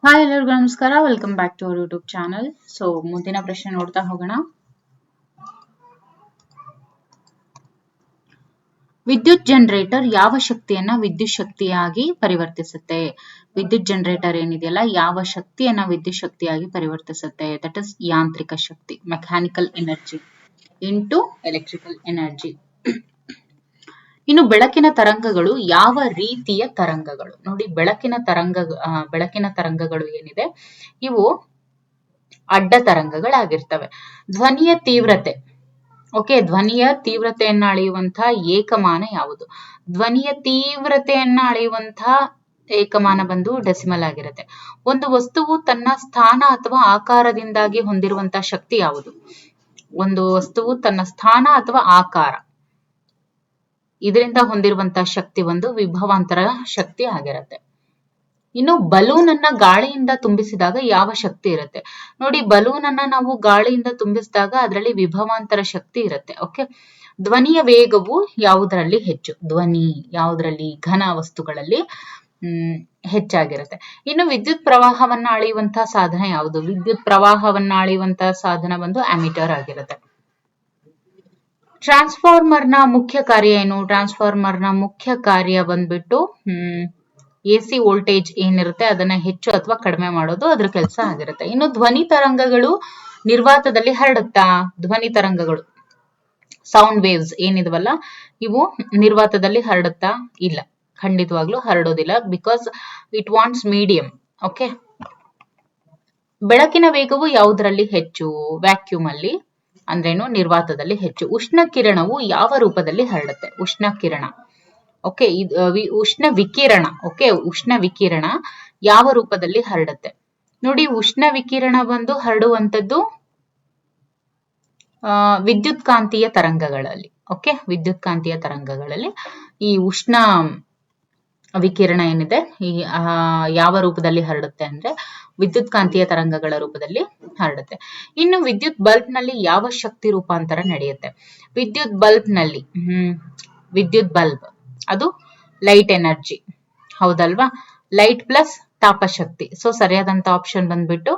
Hi ಎಲ್ಲರಿಗೂ ನಮಸ್ಕಾರ. Welcome back to our YouTube channel. So ಮುಂದಿನ ಪ್ರಶ್ನೆ ನೋಡ್ತಾ ಹೋಗೋಣ. ವಿದ್ಯುತ್ ಜನರೇಟರ್ ಯಾವ ಶಕ್ತಿಯನ್ನ ವಿದ್ಯುತ್ ಶಕ್ತಿಯಾಗಿ ಪರಿವರ್ತಿಸುತ್ತೆ? ವಿದ್ಯುತ್ ಜನರೇಟರ್ ಏನಿದೆಯಲ್ಲ ಯಾವ ಶಕ್ತಿಯನ್ನ ವಿದ್ಯುತ್ ಶಕ್ತಿಯಾಗಿ ಪರಿವರ್ತಿಸುತ್ತೆ? ದಟ್ ಇಸ್ ಯಾಂತ್ರಿಕ ಶಕ್ತಿ, mechanical energy into electrical energy. ಇನ್ನು ಬೆಳಕಿನ ತರಂಗಗಳು ಯಾವ ರೀತಿಯ ತರಂಗಗಳು? ನೋಡಿ, ಬೆಳಕಿನ ತರಂಗಗಳು ಏನಿದೆ ಇವು ಅಡ್ಡ ತರಂಗಗಳಾಗಿರ್ತವೆ. ಧ್ವನಿಯ ತೀವ್ರತೆ, ಧ್ವನಿಯ ತೀವ್ರತೆಯನ್ನ ಅಳೆಯುವಂತಹ ಏಕಮಾನ ಯಾವುದು? ಧ್ವನಿಯ ತೀವ್ರತೆಯನ್ನ ಅಳೆಯುವಂತಹ ಏಕಮಾನ ಬಂದು ಡೆಸಿಮಲ್ ಆಗಿರುತ್ತೆ. ಒಂದು ವಸ್ತುವು ತನ್ನ ಸ್ಥಾನ ಅಥವಾ ಆಕಾರದಿಂದಾಗಿ ಹೊಂದಿರುವಂತಹ ಶಕ್ತಿ ಯಾವುದು? ಒಂದು ವಸ್ತುವು ತನ್ನ ಸ್ಥಾನ ಅಥವಾ ಆಕಾರ ಇದರಿಂದ ಹೊಂದಿರುವಂತಹ ಶಕ್ತಿ ಒಂದು ವಿಭವಾಂತರ ಶಕ್ತಿ ಆಗಿರುತ್ತೆ. ಇನ್ನು ಬಲೂನ್ ಅನ್ನ ಗಾಳಿಯಿಂದ ತುಂಬಿಸಿದಾಗ ಯಾವ ಶಕ್ತಿ ಇರುತ್ತೆ? ನೋಡಿ, ಬಲೂನ್ ಅನ್ನ ನಾವು ಗಾಳಿಯಿಂದ ತುಂಬಿಸಿದಾಗ ಅದರಲ್ಲಿ ವಿಭವಾಂತರ ಶಕ್ತಿ ಇರುತ್ತೆ. ಧ್ವನಿಯ ವೇಗವು ಯಾವುದರಲ್ಲಿ ಹೆಚ್ಚು? ಧ್ವನಿ ಯಾವುದರಲ್ಲಿ? ಘನ ವಸ್ತುಗಳಲ್ಲಿ ಹೆಚ್ಚಾಗಿರುತ್ತೆ. ಇನ್ನು ವಿದ್ಯುತ್ ಪ್ರವಾಹವನ್ನ ಅಳೆಯುವಂತಹ ಸಾಧನ ಯಾವುದು? ವಿದ್ಯುತ್ ಪ್ರವಾಹವನ್ನ ಅಳೆಯುವಂತಹ ಸಾಧನ ಬಂದು ಅಮೀಟರ್ ಆಗಿರುತ್ತೆ. ಟ್ರಾನ್ಸ್ಫಾರ್ಮರ್ ನ ಮುಖ್ಯ ಕಾರ್ಯ ಏನು? ಟ್ರಾನ್ಸ್ಫಾರ್ಮರ್ ನ ಮುಖ್ಯ ಕಾರ್ಯ ಬಂದ್ಬಿಟ್ಟು ಎಸಿ ವೋಲ್ಟೇಜ್ ಏನಿರುತ್ತೆ ಅದನ್ನ ಹೆಚ್ಚು ಅಥವಾ ಕಡಿಮೆ ಮಾಡೋದು ಅದ್ರ ಕೆಲಸ ಆಗಿರುತ್ತೆ. ಇನ್ನು ಧ್ವನಿ ತರಂಗಗಳು ನಿರ್ವಾತದಲ್ಲಿ ಹರಡುತ್ತಾ? ಧ್ವನಿ ತರಂಗಗಳು ಸೌಂಡ್ ವೇವ್ಸ್ ಏನಿದವಲ್ಲ ಇವು ನಿರ್ವಾತದಲ್ಲಿ ಹರಡುತ್ತಾ? ಇಲ್ಲ, ಖಂಡಿತವಾಗ್ಲೂ ಹರಡೋದಿಲ್ಲ. Because it wants medium. ಬೆಳಕಿನ ವೇಗವು ಯಾವುದರಲ್ಲಿ ಹೆಚ್ಚು? ವ್ಯಾಕ್ಯೂಮ್ ಅಲ್ಲಿ ಅಂದ್ರೇನು? ನಿರ್ವಾತದಲ್ಲಿ ಹೆಚ್ಚು. ಉಷ್ಣ ಕಿರಣವು ಯಾವ ರೂಪದಲ್ಲಿ ಹರಡುತ್ತೆ? ಉಷ್ಣ ಕಿರಣ ಉಷ್ಣ ವಿಕಿರಣ ಉಷ್ಣ ವಿಕಿರಣ ಯಾವ ರೂಪದಲ್ಲಿ ಹರಡುತ್ತೆ? ನೋಡಿ, ಉಷ್ಣ ವಿಕಿರಣ ಬಂದು ಹರಡುವಂತದ್ದು ವಿದ್ಯುತ್ ಕಾಂತೀಯ ತರಂಗಗಳಲ್ಲಿ. ವಿದ್ಯುತ್ ಕಾಂತೀಯ ತರಂಗಗಳಲ್ಲಿ ಈ ಉಷ್ಣ ವಿಕಿರಣ ಏನಿದೆ ಈ ಯಾವ ರೂಪದಲ್ಲಿ ಹರಡುತ್ತೆ ಅಂದ್ರೆ ವಿದ್ಯುತ್ ಕಾಂತೀಯ ತರಂಗಗಳ ರೂಪದಲ್ಲಿ ಹರಡುತ್ತೆ. ಇನ್ನು ವಿದ್ಯುತ್ ಬಲ್ಬ್ ನಲ್ಲಿ ಯಾವ ಶಕ್ತಿ ರೂಪಾಂತರ ನಡೆಯುತ್ತೆ? ವಿದ್ಯುತ್ ಬಲ್ಬ್ ನಲ್ಲಿ ವಿದ್ಯುತ್ ಬಲ್ಬ್ ಅದು ಲೈಟ್ ಎನರ್ಜಿ, ಹೌದಲ್ವಾ? ಲೈಟ್ ಪ್ಲಸ್ ತಾಪಶಕ್ತಿ. ಸೊ ಸರಿಯಾದಂತ ಆಪ್ಷನ್ ಬಂದ್ಬಿಟ್ಟು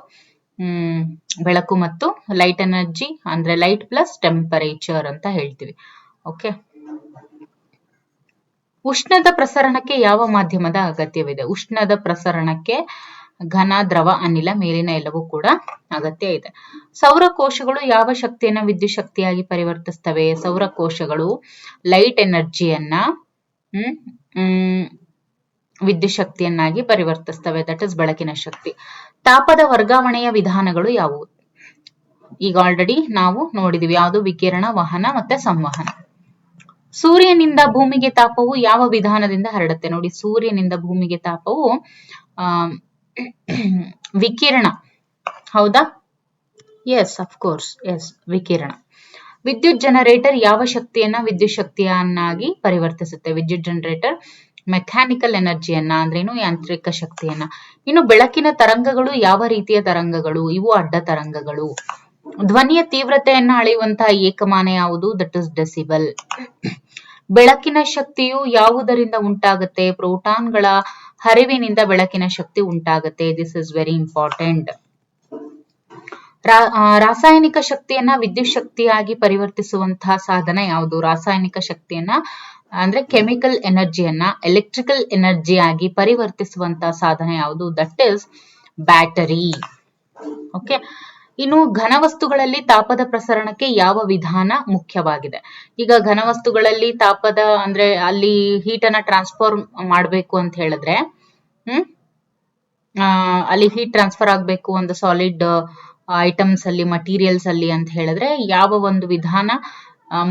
ಬೆಳಕು ಮತ್ತು ಲೈಟ್ ಎನರ್ಜಿ ಅಂದ್ರೆ ಲೈಟ್ ಪ್ಲಸ್ ಟೆಂಪರೇಚರ್ ಅಂತ ಹೇಳ್ತೀವಿ. ಉಷ್ಣದ ಪ್ರಸರಣಕ್ಕೆ ಯಾವ ಮಾಧ್ಯಮದ ಅಗತ್ಯವಿದೆ? ಉಷ್ಣದ ಪ್ರಸರಣಕ್ಕೆ ಘನ, ದ್ರವ, ಅನಿಲ, ಮೇಲಿನ ಎಲ್ಲವೂ ಕೂಡ ಅಗತ್ಯ ಇದೆ. ಸೌರಕೋಶಗಳು ಯಾವ ಶಕ್ತಿಯನ್ನ ವಿದ್ಯುತ್ ಶಕ್ತಿಯಾಗಿ ಪರಿವರ್ತಿಸ್ತವೆ? ಸೌರಕೋಶಗಳು ಲೈಟ್ ಎನರ್ಜಿಯನ್ನ ವಿದ್ಯುತ್ ಶಕ್ತಿಯನ್ನಾಗಿ ಪರಿವರ್ತಿಸ್ತವೆ. ದಟ್ ಇಸ್ ಬೆಳಕಿನ ಶಕ್ತಿ. ತಾಪದ ವರ್ಗಾವಣೆಯ ವಿಧಾನಗಳು ಯಾವುವು? ಈಗ ಆಲ್ರೆಡಿ ನಾವು ನೋಡಿದೀವಿ. ಯಾವುದು? ವಿಕಿರಣ, ವಹನ ಮತ್ತೆ ಸಂವಹನ. ಸೂರ್ಯನಿಂದ ಭೂಮಿಗೆ ತಾಪವು ಯಾವ ವಿಧಾನದಿಂದ ಹರಡುತ್ತೆ? ನೋಡಿ, ಸೂರ್ಯನಿಂದ ಭೂಮಿಗೆ ತಾಪವು ವಿಕಿರಣ, ಹೌದಾ? ಎಸ್, ಅಫ್ಕೋರ್ಸ್, ಎಸ್, ವಿಕಿರಣ. ವಿದ್ಯುತ್ ಜನರೇಟರ್ ಯಾವ ಶಕ್ತಿಯನ್ನ ವಿದ್ಯುತ್ ಶಕ್ತಿಯನ್ನಾಗಿ ಪರಿವರ್ತಿಸುತ್ತೆ? ವಿದ್ಯುತ್ ಜನರೇಟರ್ ಮೆಕ್ಯಾನಿಕಲ್ ಎನರ್ಜಿಯನ್ನ ಅಂದ್ರೇನು? ಯಾಂತ್ರಿಕ ಶಕ್ತಿಯನ್ನ. ಇನ್ನು ಬೆಳಕಿನ ತರಂಗಗಳು ಯಾವ ರೀತಿಯ ತರಂಗಗಳು? ಇವು ಅಡ್ಡ ತರಂಗಗಳು. ಧ್ವನಿಯ ತೀವ್ರತೆಯನ್ನ ಅಳೆಯುವಂತಹ ಏಕಮಾನ ಯಾವುದು? That is decibel. ಬೆಳಕಿನ ಶಕ್ತಿಯು ಯಾವುದರಿಂದ ಉಂಟಾಗುತ್ತೆ? ಪ್ರೋಟಾನ್ಗಳ ಹರಿವಿನಿಂದ ಬೆಳಕಿನ ಶಕ್ತಿ ಉಂಟಾಗುತ್ತೆ. This is very important. ರಾಸಾಯನಿಕ ಶಕ್ತಿಯನ್ನ ವಿದ್ಯುತ್ ಶಕ್ತಿಯಾಗಿ ಪರಿವರ್ತಿಸುವಂತಹ ಸಾಧನ ಯಾವುದು? ರಾಸಾಯನಿಕ ಶಕ್ತಿಯನ್ನ ಅಂದ್ರೆ ಕೆಮಿಕಲ್ ಎನರ್ಜಿಯನ್ನ ಎಲೆಕ್ಟ್ರಿಕಲ್ ಎನರ್ಜಿಯಾಗಿ ಪರಿವರ್ತಿಸುವಂತಹ ಸಾಧನ ಯಾವುದು? That is battery. ಇನ್ನು ಘನವಸ್ತುಗಳಲ್ಲಿ ತಾಪದ ಪ್ರಸರಣಕ್ಕೆ ಯಾವ ವಿಧಾನ ಮುಖ್ಯವಾಗಿದೆ? ಈಗ ಘನವಸ್ತುಗಳಲ್ಲಿ ತಾಪದ ಅಂದ್ರೆ ಅಲ್ಲಿ ಹೀಟ್ ಅನ್ನ ಟ್ರಾನ್ಸ್ಫರ್ ಮಾಡಬೇಕು ಅಂತ ಹೇಳಿದ್ರೆ ಅಲ್ಲಿ ಹೀಟ್ ಟ್ರಾನ್ಸ್ಫರ್ ಆಗಬೇಕು ಒಂದು ಸಾಲಿಡ್ ಐಟಮ್ಸ್ ಅಲ್ಲಿ, ಮಟೀರಿಯಲ್ಸ್ ಅಲ್ಲಿ ಅಂತ ಹೇಳಿದ್ರೆ ಯಾವ ಒಂದು ವಿಧಾನ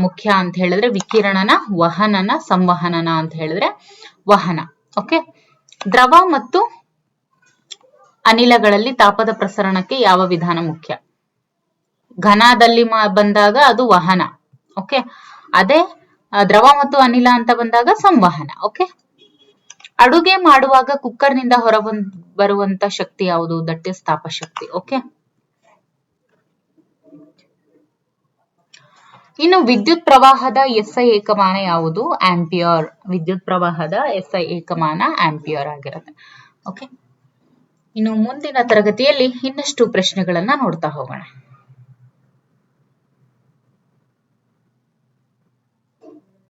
ಮುಖ್ಯ ಅಂತ ಹೇಳಿದ್ರೆ ವಿಕಿರಣನ, ವಹನನ, ಸಂವಹನನ ಅಂತ ಹೇಳಿದ್ರೆ ವಹನ. ದ್ರವ ಮತ್ತು ಅನಿಲಗಳಲ್ಲಿ ತಾಪದ ಪ್ರಸರಣಕ್ಕೆ ಯಾವ ವಿಧಾನ ಮುಖ್ಯ? ಘನದಲ್ಲಿ ಬಂದಾಗ ಅದು ವಹನ. ಅದೇ ದ್ರವ ಮತ್ತು ಅನಿಲ ಅಂತ ಬಂದಾಗ ಸಂವಹನ. ಅಡುಗೆ ಮಾಡುವಾಗ ಕುಕ್ಕರ್ ನಿಂದ ಹೊರ ಬರುವಂತ ಶಕ್ತಿ ಯಾವುದು? ದಟ್ ಇಸ್ ತಾಪಶಕ್ತಿ. ಇನ್ನು ವಿದ್ಯುತ್ ಪ್ರವಾಹದ ಎಸ್ಐ ಏಕಮಾನ ಯಾವುದು? ಆಂಪಿಯರ್. ವಿದ್ಯುತ್ ಪ್ರವಾಹದ ಎಸ್ಐ ಏಕಮಾನ ಆಂಪಿಯರ್ ಆಗಿರುತ್ತೆ. ಇನ್ನು ಮುಂದಿನ ತರಗತಿಯಲ್ಲಿ ಇನ್ನಷ್ಟು ಪ್ರಶ್ನೆಗಳನ್ನ ನೋಡ್ತಾ ಹೋಗೋಣ.